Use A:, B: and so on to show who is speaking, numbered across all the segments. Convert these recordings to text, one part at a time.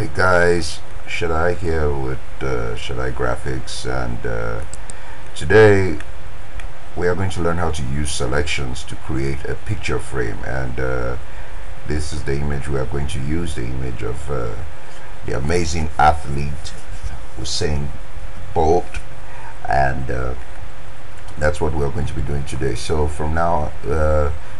A: Hey guys, Shadai here with Shadai Graphics, and today we are going to learn how to use selections to create a picture frame. And this is the image we are going to use, the image of the amazing athlete Usain Bolt, and that's what we're going to be doing today. So from now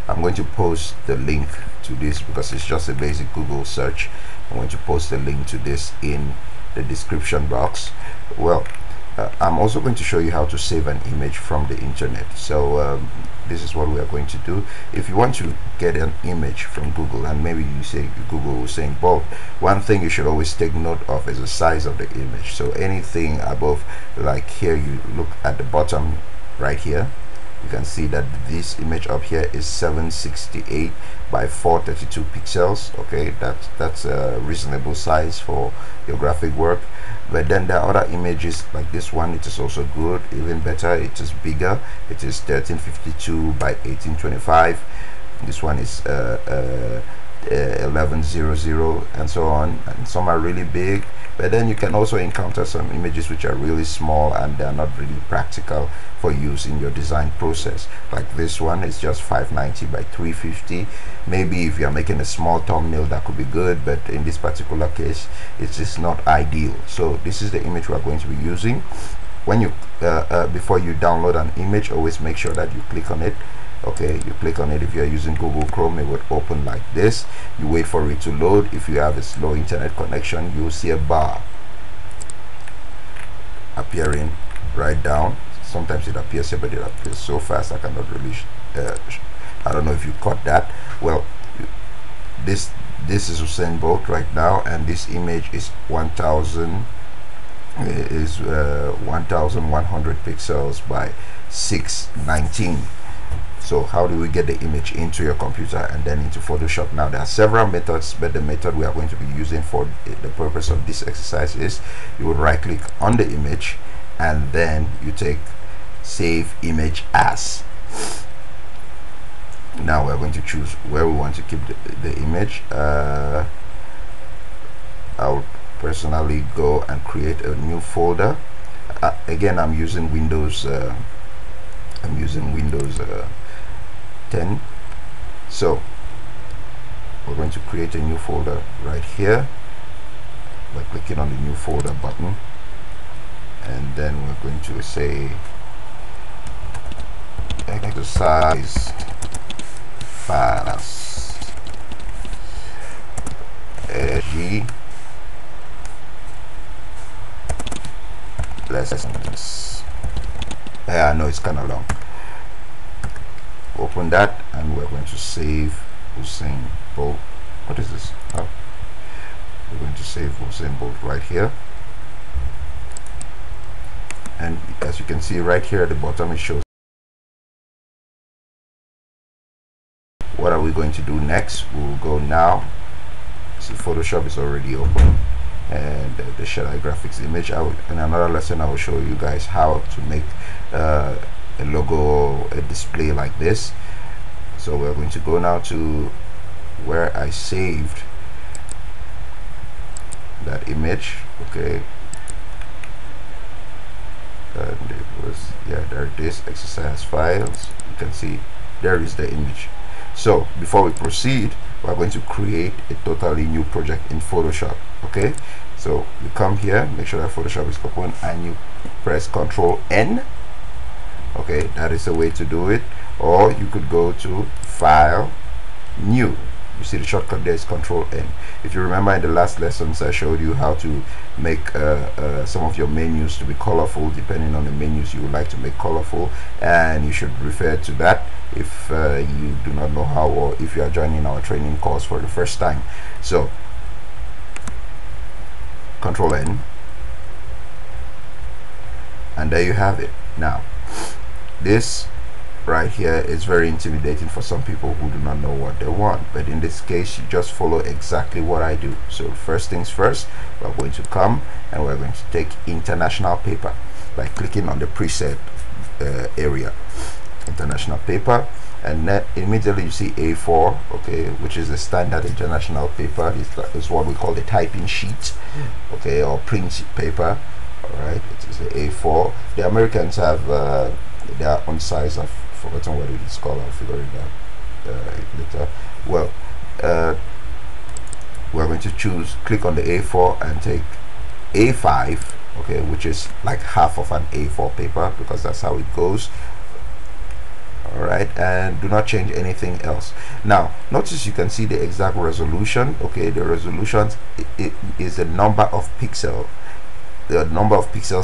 A: I'm going to post the link to this because it's just a basic Google search. I'm going to post a link to this in the description box. Well, I'm also going to show you how to save an image from the internet. So this is what we are going to do. If you want to get an image from Google, and maybe you say Google Usain Bolt, one thing you should always take note of is the size of the image. So anything above, like here, you look at the bottom right here, you can see that this image up here is 768 by 432 pixels. Okay, that's a reasonable size for your graphic work. But then there are other images like this one. It is also good, even better. It is bigger. It is 1352 by 1825. This one is 1100 and so on, and some are really big. But then you can also encounter some images which are really small and they're not really practical for use in your design process. Like this one is just 590 by 350. Maybe if you're making a small thumbnail, that could be good, but in this particular case it's just not ideal. So this is the image we're going to be using. When you before you download an image, always make sure that you click on it. Okay, you click on it. If you're using Google Chrome, it would open like this. You wait for it to load. If you have a slow internet connection, you'll see a bar appearing right down. Sometimes it appears here, but it appears so fast I cannot really I don't know if you caught that. Well, this is Usain Bolt right now, and this image is 1100 pixels by 619. So how do we get the image into your computer and then into Photoshop? Now there are several methods, but the method we are going to be using for the purpose of this exercise is you would right click on the image and then you take save image as. Now we're going to choose where we want to keep the image. I'll personally go and create a new folder. Again, I'm using Windows 10. So we're going to create a new folder right here by clicking on the new folder button, and then we're going to say exercise files SG lessons. I know it's kind of long. Open that, and we're going to save Usain Bolt. What is this? Oh, we're going to save Usain Bolt right here, and as you can see right here at the bottom, it shows. What are we going to do next? We'll go now. See, Photoshop is already open, and the Shadai Graphics image. In another lesson, I will show you guys how to make a logo, a display like this. So we're going to go now to where I saved that image. Okay, and it was, yeah, there it is, exercise files. You can see there is the image. So before we proceed, we're going to create a totally new project in Photoshop. Okay, so you come here, make sure that Photoshop is open, and you press Ctrl N. Okay, that is the way to do it. Or you could go to File, New. You see the shortcut there is Ctrl N. If you remember in the last lessons, I showed you how to make some of your menus to be colorful, depending on the menus you would like to make colorful, and you should refer to that if you do not know how, or if you are joining our training course for the first time. So Ctrl N, and there you have it. Now this right here is very intimidating for some people who do not know what they want, but in this case you just follow exactly what I do. So first things first, we're going to come and we're going to take international paper by clicking on the preset area, international paper, and then immediately you see A4, okay, which is the standard international paper. It's what we call the typing sheet, okay, or print paper. All right, it is the A4. The Americans have their own size. I've forgotten what it is called. I'll figure it out later. Well, we're going to click on the A4 and take A5, okay, which is like half of an A4 paper, because that's how it goes. All right, and do not change anything else. Now notice you can see the exact resolution. Okay, the resolution is the number of pixels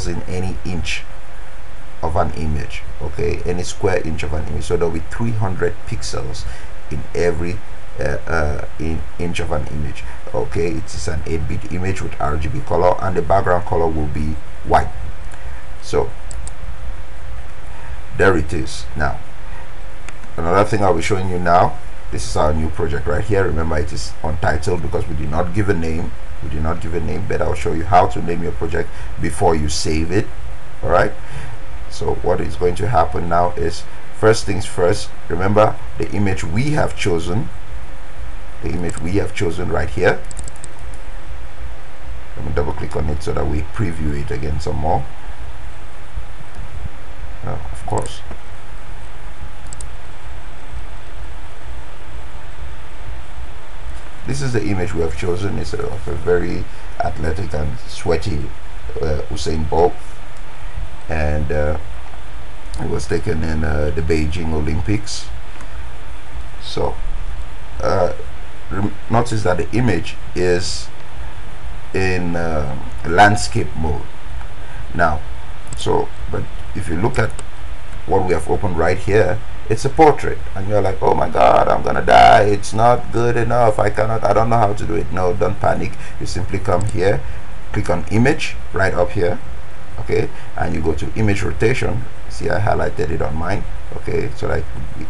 A: in any inch of an image, okay, any square inch of an image. So there'll be 300 pixels in every inch of an image. Okay, it is an 8-bit image with RGB color, and the background color will be white. So there it is. Now another thing I'll be showing you now, this is our new project right here. Remember, it is untitled because we did not give a name. But I'll show you how to name your project before you save it. All right, so what is going to happen now is, first things first, remember the image we have chosen right here. Let me double click on it so that we preview it again some more. Of course, this is the image we have chosen. It's of a very athletic and sweaty Usain Bolt, and it was taken in the Beijing Olympics. So notice that the image is in landscape mode now. So, but if you look at what we have opened right here, it's a portrait, and you're like, oh my god, I'm gonna die, it's not good enough, I don't know how to do it. No, don't panic. You simply come here, click on image right up here, okay, and you go to image rotation. See, I highlighted it on mine, okay, so that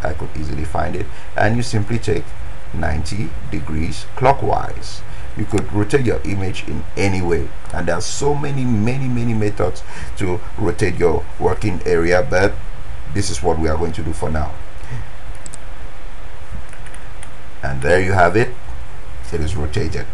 A: I could easily find it, and you simply take 90 degrees clockwise. You could rotate your image in any way, and there are so many methods to rotate your working area, but this is what we are going to do for now. And there you have it. It is rotated.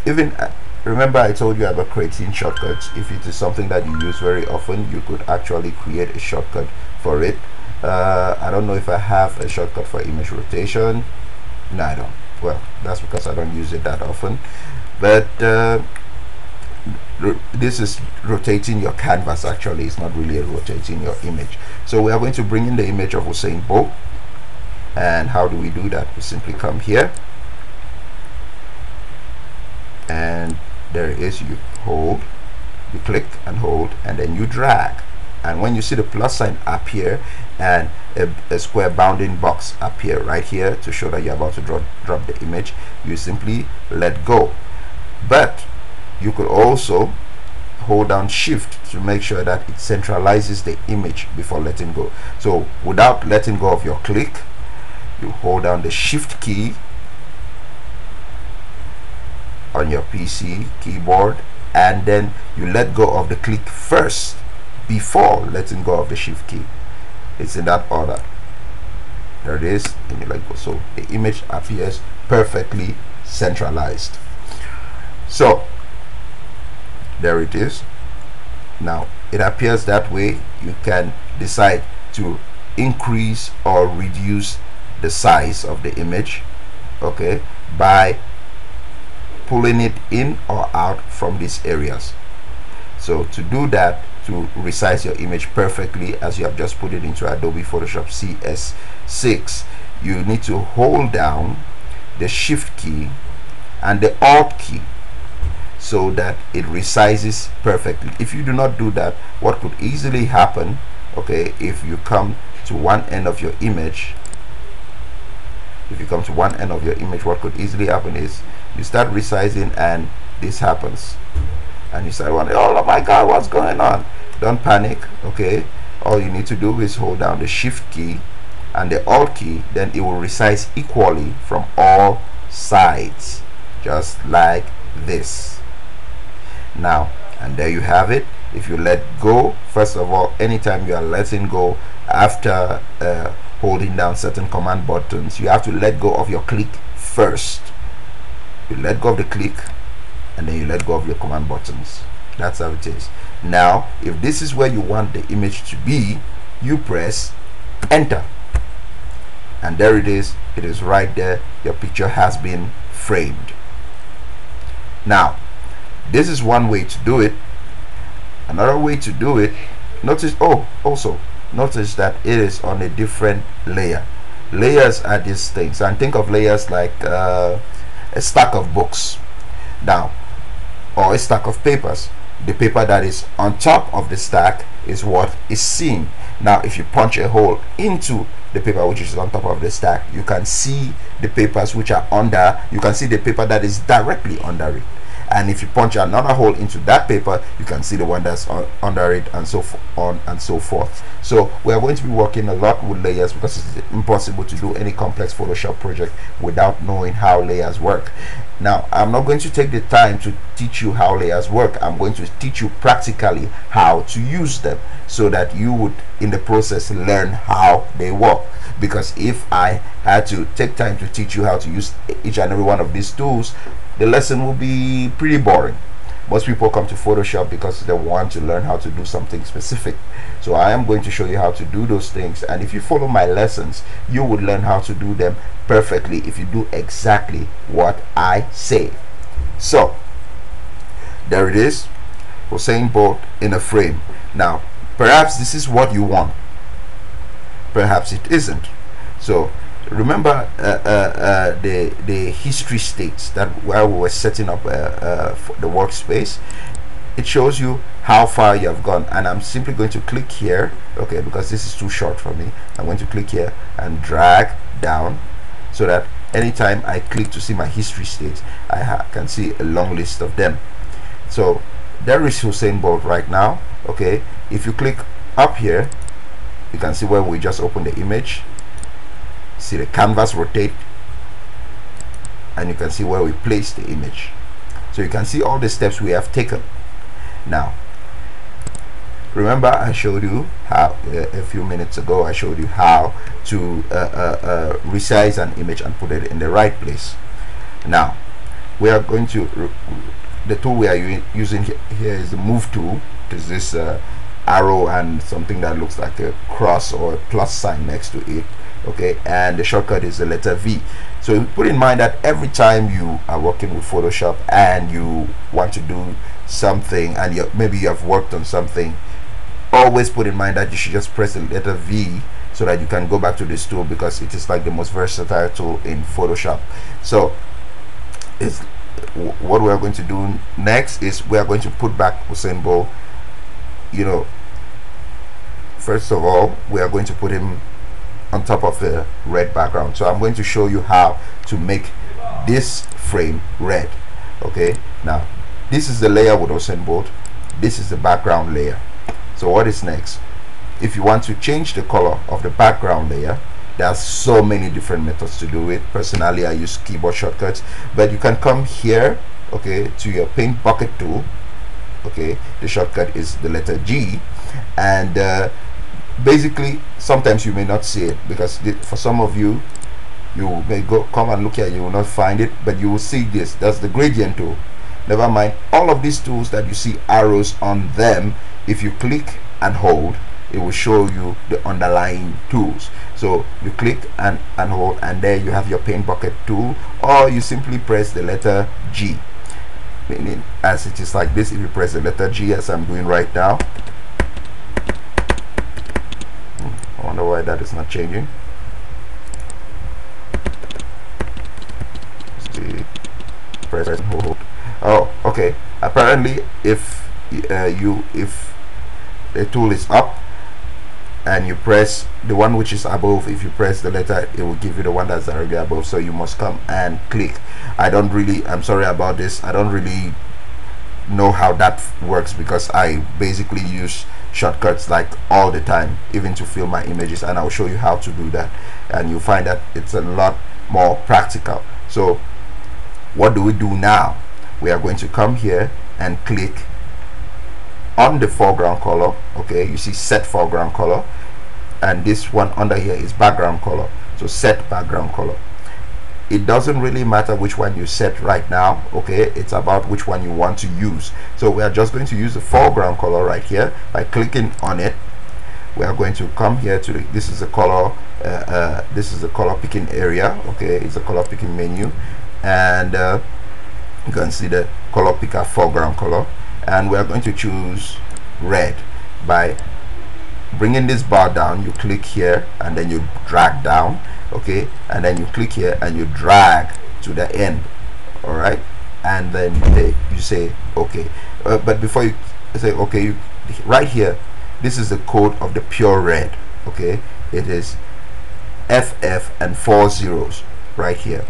A: Even remember, I told you about creating shortcuts. If it is something that you use very often, you could actually create a shortcut for it. I don't know if I have a shortcut for image rotation. No, I don't. Well, that's because I don't use it that often. But this is rotating your canvas. Actually, it's not really rotating your image. So we are going to bring in the image of Usain Bolt. And how do we do that? We simply come here, and there it is. You hold, you click and hold, and then you drag. And when you see the plus sign appear and a square bounding box appear right here to show that you're about to drop the image, you simply let go. But you could also hold down shift to make sure that it centralizes the image before letting go. So without letting go of your click, you hold down the shift key on your PC keyboard, and then you let go of the click first before letting go of the shift key. It's in that order. There it is, and you let go. So the image appears perfectly centralized. So there it is. Now it appears that way. You can decide to increase or reduce the size of the image, okay, by pulling it in or out from these areas. So to do that, to resize your image perfectly as you have just put it into Adobe Photoshop CS6, you need to hold down the shift key and the alt key so that it resizes perfectly. If you do not do that, what could easily happen, okay, if you come to one end of your image, what could easily happen is you start resizing and this happens, and you start wondering, oh my god, what's going on? Don't panic, okay. All you need to do is hold down the shift key and the alt key, then it will resize equally from all sides, just like this. Now, and there you have it. If you let go, first of all, anytime you are letting go after holding down certain command buttons. You have to let go of your click first. You let go of the click and then you let go of your command buttons. That's how it is. Now if this is where you want the image to be, you press enter, and there it is. It is right there. Your picture has been framed. Now this is one way to do it. Another way to do it, notice, also notice that it is on a different layer. Layers are these things, and think of layers like a stack of books now, or a stack of papers. The paper that is on top of the stack is what is seen. Now if you punch a hole into the paper which is on top of the stack, you can see the papers which are under. You can see the paper that is directly under it, and if you punch another hole into that paper, you can see the one that's under it, and so on and so forth. So we are going to be working a lot with layers because it's impossible to do any complex Photoshop project without knowing how layers work. Now I'm not going to take the time to teach you how layers work. I'm going to teach you practically how to use them, so that you would in the process learn how they work. Because if I had to take time to teach you how to use each and every one of these tools, the lesson will be pretty boring. Most people come to Photoshop because they want to learn how to do something specific. So I am going to show you how to do those things, and if you follow my lessons, you would learn how to do them perfectly if you do exactly what I say. So there it is, Usain Bolt in a frame. Now perhaps this is what you want, perhaps it isn't. So remember the history states that while we were setting up the workspace, it shows you how far you have gone, and I'm simply going to click here, okay, because this is too short for me. I'm going to click here and drag down, so that anytime I click to see my history states, I can see a long list of them. So there is Usain Bolt right now. Okay, if you click up here, you can see where we just opened the image. See the canvas rotate, and you can see where we place the image. So you can see all the steps we have taken. Now remember I showed you how a few minutes ago I showed you how to resize an image and put it in the right place. Now we are going to the tool we are using here is the move tool. It is this arrow and something that looks like a cross or a plus sign next to it. Okay, and the shortcut is the letter V. So put in mind that every time you are working with Photoshop and you want to do something, and maybe you have worked on something, always put in mind that you should just press the letter V so that you can go back to this tool, because it is like the most versatile tool in Photoshop. So it's what we are going to do next is we are going to put back Usain Bolt. You know, first of all, we are going to put him on top of the red background. So I'm going to show you how to make this frame red. Okay, now this is the layer with Usain Bolt, this is the background layer. So what is next? If you want to change the color of the background layer, there are so many different methods to do it. Personally, I use keyboard shortcuts, but you can come here, okay, to your paint bucket tool. Okay, the shortcut is the letter G, and basically sometimes you may not see it, because for some of you, you may come and look at it, you will not find it, but you will see this. That's the gradient tool. Never mind, all of these tools that you see arrows on them, if you click and hold, it will show you the underlying tools. So you click and hold, and there you have your paint bucket tool, or you simply press the letter G, meaning as it is like this. If you press the letter G as I'm doing right now, I wonder why that is not changing. Let's see, press and hold. Oh, okay, apparently if if the tool is up and you press the one which is above, if you press the letter, it will give you the one that's directly above. So you must come and click. I'm sorry about this, I don't really know how that works, because I basically use shortcuts like all the time, even to fill my images, and I'll show you how to do that, and you'll find that it's a lot more practical. So what do we do now? We are going to come here and click on the foreground color. Okay, you see set foreground color. and this one under here is background color. So set background color. It doesn't really matter which one you set right now, okay? It's about which one you want to use. So we are just going to use the foreground color right here. By clicking on it, we are going to come here to this is the color this is the color picking area, okay? It's a color picking menu, and you can see the color picker foreground color, and we are going to choose red. By bringing this bar down, you click here and then you drag down, okay, and then you click here and you drag to the end, all right, and then you say okay. But before you say okay, right here, this is the code of the pure red, okay? It is FF and 4 zeros right here,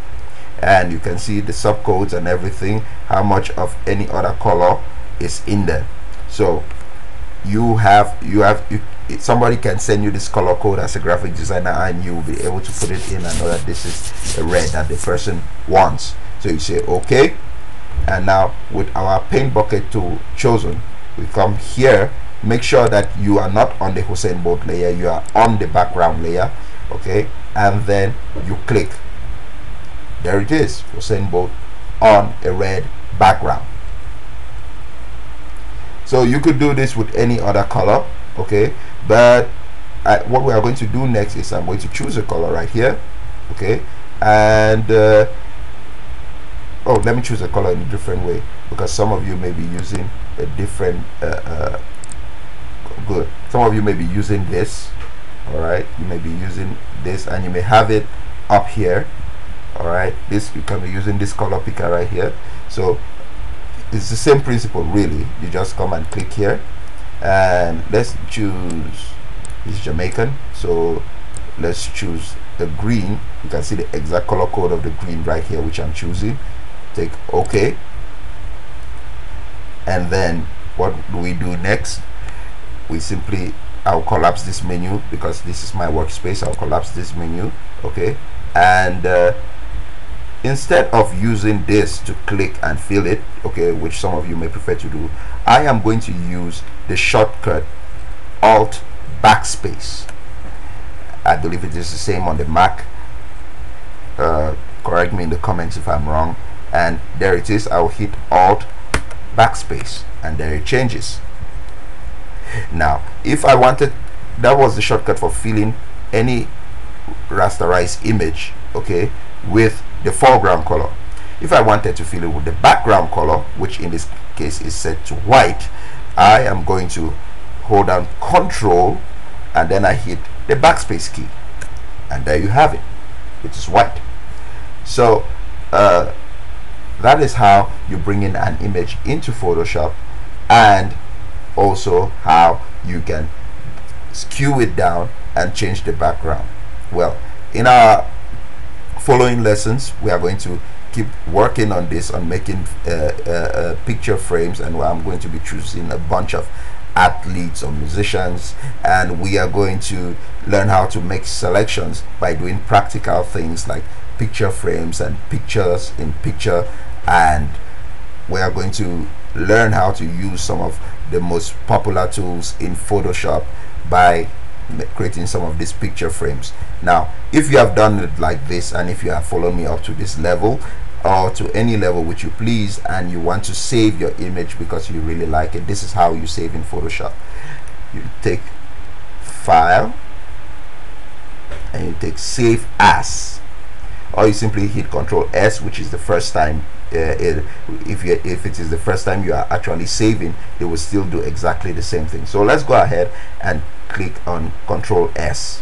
A: and you can see the subcodes and everything, how much of any other color is in there. So somebody can send you this color code as a graphic designer, and you will be able to put it in and know that this is the red that the person wants. So you say okay, and now with our paint bucket tool chosen, we come here. Make sure that you are not on the Usain Bolt layer, you are on the background layer, okay, and then you click. There it is, Usain Bolt on a red background. So you could do this with any other color, okay, but what we are going to do next is I'm going to choose a color right here, okay, and oh, let me choose a color in a different way, because some of you may be using a different good, some of you may be using this, all right, you may be using this and you may have it up here, all right. This, you can be using this color picker right here. So it's the same principle really. You just come and click here, and let's choose this Jamaican, so let's choose the green. You can see the exact color code of the green right here, which I'm choosing. Take okay, and then what do we do next? We simply, I'll collapse this menu because this is my workspace. I'll collapse this menu, okay, and instead of using this to click and fill it, okay, which some of you may prefer to do, I am going to use the shortcut Alt Backspace. I believe it is the same on the Mac. Correct me in the comments if I'm wrong. And there it is. I'll hit Alt Backspace, and there it changes. Now if I wanted, that was the shortcut for filling any rasterized image, okay, with the foreground color. If I wanted to fill it with the background color, which in this case is set to white, I am going to hold down Control and then I hit the backspace key, and there you have it. It is white. So that is how you bring in an image into Photoshop, and also how you can skew it down and change the background. Well, in our following lessons, we are going to keep working on this, on making picture frames, and I'm going to be choosing a bunch of athletes or musicians, and we are going to learn how to make selections by doing practical things like picture frames and pictures in picture, and we are going to learn how to use some of the most popular tools in Photoshop by creating some of these picture frames. Now if you have done it like this, and if you have followed me up to this level or to any level which you please, and you want to save your image because you really like it, this is how you save in Photoshop. You take File and you take Save As, or you simply hit Ctrl S, which is the first time. If it is the first time you are actually saving, it will still do exactly the same thing. So let's go ahead and click on Ctrl S.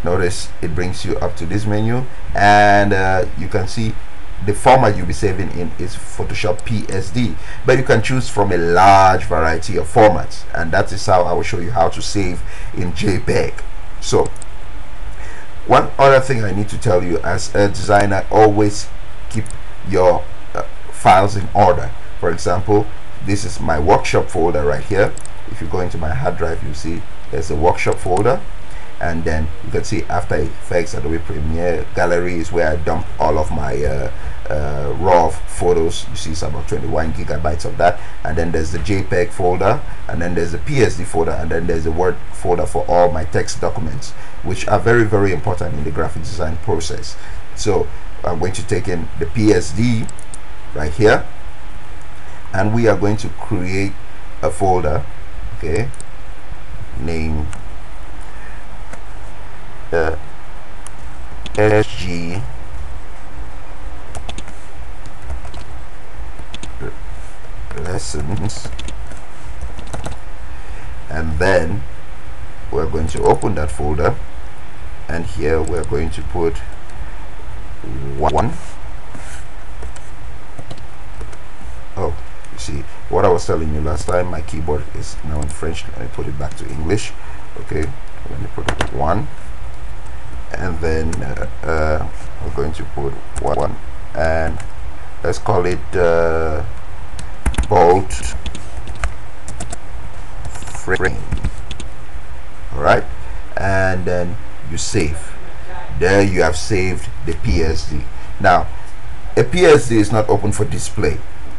A: Notice it brings you up to this menu, and you can see the format you'll be saving in is Photoshop PSD, but you can choose from a large variety of formats, and that is how I will show you how to save in JPEG. So one other thing I need to tell you, as a designer, always keep your files in order. For example, this is my workshop folder right here. If you go into my hard drive, you see there's a workshop folder, and then you can see After Effects, Adobe Premiere, Gallery is where I dump all of my raw photos. You see it's about 21 gigabytes of that, and then there's the JPEG folder, and then there's the PSD folder, and then there's the Word folder for all my text documents, which are very, very important in the graphic design process. So I'm going to take in the PSD right here, and we are going to create a folder, okay, name SG lessons, and then we're going to open that folder, and here we're going to put 1. Oh, you see what I was telling you last time, my keyboard is now in French. Let me put it back to English. Okay, let me put 1, and then we're going to put 1, and let's call it bolt frame. All right, and then you save. There you have saved the PSD. Now a PSD is not open for display.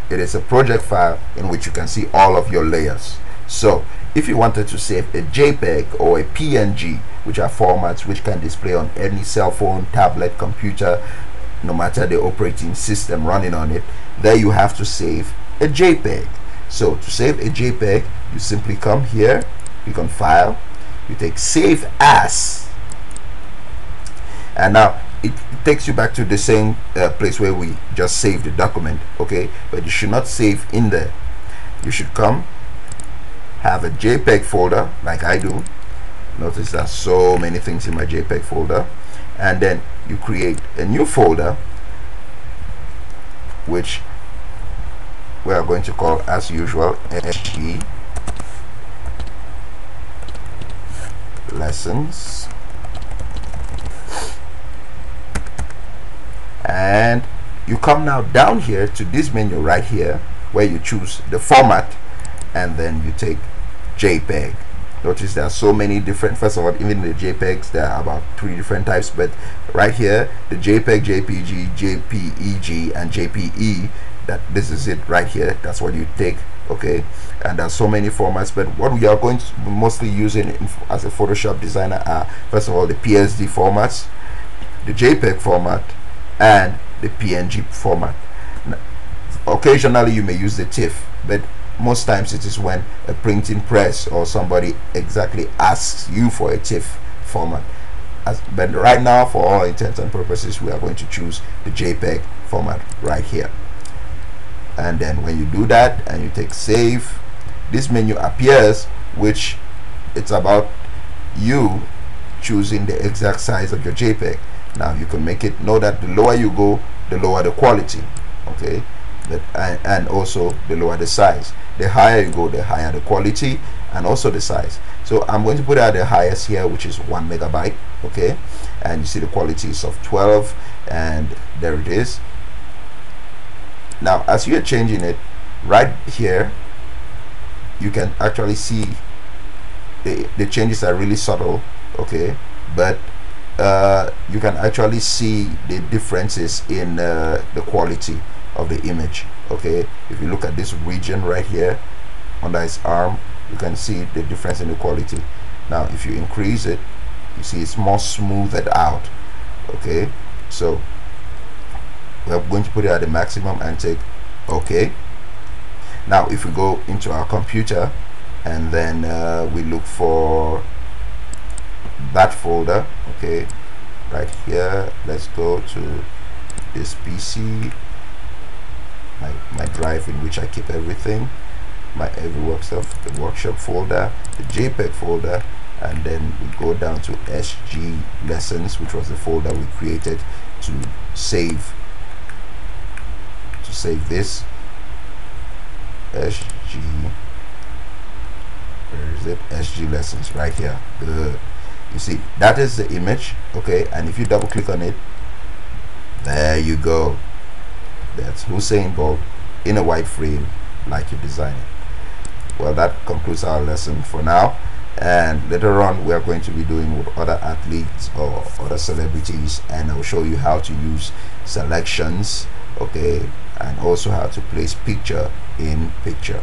A: It is a project file in which you can see all of your layers. So if you wanted to save a JPEG or a PNG, which are formats which can display on any cell phone, tablet, computer, no matter the operating system running on it, there you have to save a JPEG. So to save a JPEG, you simply come here, click on File, you take Save As, and now it takes you back to the same place where we just saved the document. Okay, but you should not save in there. You should come, have a JPEG folder like I do. Notice there's so many things in my JPEG folder, and then you create a new folder which we are going to call, as usual, SG lessons, and you come now down here to this menu right here where you choose the format, and then you take JPEG. Notice there are so many different, first of all, even the JPEGs there are about 3 different types, but right here the JPEG, JPG, JPEG and JPE, that this is it right here, that's what you take. Okay, and there's so many formats, but what we are going to be mostly using as a Photoshop designer are, first of all, the PSD formats, the JPEG format, and the PNG format. Now, occasionally you may use the TIFF, but most times it is when a printing press or somebody exactly asks you for a TIFF format. But right now, for all intents and purposes, we are going to choose the JPEG format right here. And then when you do that and you take save, this menu appears, which it's about you choosing the exact size of your JPEG. Now you can make it know that the lower you go, the lower the quality. Okay, and also the lower the size. The higher you go, the higher the quality and also the size. So I'm going to put out the highest here, which is 1 megabyte. Okay, and you see the quality is of 12, and there it is. Now as you're changing it right here, you can actually see the changes are really subtle. Okay, but you can actually see the differences in the quality of the image. Okay, if you look at this region right here under its arm, you can see the difference in the quality. Now if you increase it, you see it's more smoothed out. Okay, so we're going to put it at the maximum and take OK. Now if we go into our computer and then we look for that folder, okay, right here, let's go to this PC, my drive in which I keep everything, my every work stuff, the workshop folder, the JPEG folder, and then we go down to SG lessons, which was the folder we created to save this. SG, where is it? SG lessons right here. Good. You see that is the image. Okay, and if you double click on it, there you go. That's Usain Bolt in a white frame like you designed it. Well, that concludes our lesson for now, and later on we are going to be doing with other athletes or other celebrities, and I'll show you how to use selections, okay, and also how to place picture in picture.